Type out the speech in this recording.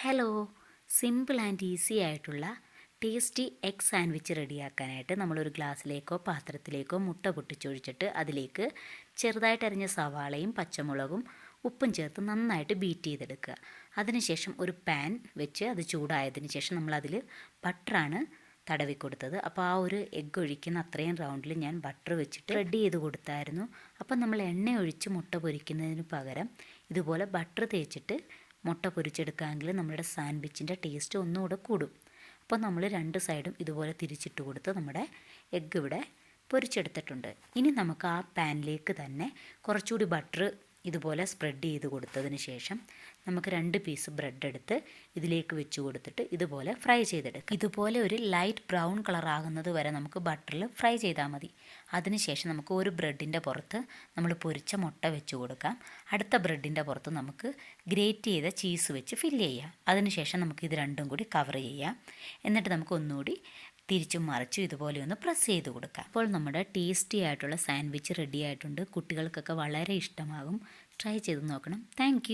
Hello, simple and easy ആയിട്ടുള്ള tasty egg sandwich റെഡിയാക്കാനായിട്ട് നമ്മളൊരു ഗ്ലാസ്സിലേക്കോ പാത്രത്തിലേക്കോ മുട്ട പൊട്ടിച്ചൊഴിച്ചിട്ട് അതിലേക്ക് ചെറുതായിട്ട് അരിഞ്ഞ സവാളയും പച്ചമുളകും ഉപ്പും ചേർത്ത് നന്നായിട്ട് ബീറ്റ് ചെയ്തെടുക്കുക. അതിനുശേഷം ഒരു പാൻ വെച്ച് അത് ചൂടായതിന് ശേഷം നമ്മളതിൽ ബട്ടറാണ് തടവി കൊടുത്തത്. അപ്പോൾ ആ ഒരു എഗ്ഗ് ഒഴിക്കുന്ന അത്രയും റൗണ്ടിൽ ഞാൻ ബട്ടർ വെച്ചിട്ട് റെഡി ചെയ്ത് കൊടുത്തായിരുന്നു. അപ്പം നമ്മൾ എണ്ണ ഒഴിച്ച് മുട്ട പൊരിക്കുന്നതിന് പകരം ഇതുപോലെ ബട്ടർ തേച്ചിട്ട് മുട്ട പൊരിച്ചെടുക്കാമെങ്കിൽ നമ്മുടെ സാൻഡ്വിച്ചിൻ്റെ ടേസ്റ്റ് ഒന്നുകൂടെ കൂടും. അപ്പോൾ നമ്മൾ രണ്ട് സൈഡും ഇതുപോലെ തിരിച്ചിട്ട് കൊടുത്ത് നമ്മുടെ എഗ്ഗ് ഇവിടെ പൊരിച്ചെടുത്തിട്ടുണ്ട്. ഇനി നമുക്ക് ആ പാനിലേക്ക് തന്നെ കുറച്ചുകൂടി ബട്ടർ ഇതുപോലെ സ്പ്രെഡ് ചെയ്ത് കൊടുത്തതിന് ശേഷം നമുക്ക് 2 പീസ് ബ്രെഡ് എടുത്ത് ഇതിലേക്ക് വെച്ച് കൊടുത്തിട്ട് ഇതുപോലെ ഫ്രൈ ചെയ്തെടുക്കാം. ഇതുപോലെ ഒരു ലൈറ്റ് ബ്രൗൺ കളർ ആകുന്നത് വരെ നമുക്ക് ബട്ടറിൽ ഫ്രൈ ചെയ്താൽ മതി. അതിനുശേഷം നമുക്ക് ഒരു ബ്രെഡിൻ്റെ പുറത്ത് നമ്മൾ പൊരിച്ച മുട്ട വെച്ച് കൊടുക്കാം. അടുത്ത ബ്രെഡിൻ്റെ പുറത്ത് നമുക്ക് ഗ്രേറ്റ് ചെയ്ത ചീസ് വെച്ച് ഫില്ല് ചെയ്യാം. അതിനുശേഷം നമുക്ക് ഇത് രണ്ടും കൂടി കവർ ചെയ്യാം. എന്നിട്ട് നമുക്ക് ഒന്നുകൂടി തിരിച്ചും മറിച്ചും ഇതുപോലെ ഒന്ന് പ്രസ് ചെയ്ത് കൊടുക്കാം. അപ്പോൾ നമ്മുടെ ടേസ്റ്റി ആയിട്ടുള്ള സാൻഡ്വിച്ച് റെഡി ആയിട്ടുണ്ട്. കുട്ടികൾക്കൊക്കെ വളരെ ഇഷ്ടമാകും. ട്രൈ ചെയ്ത് നോക്കണം. താങ്ക്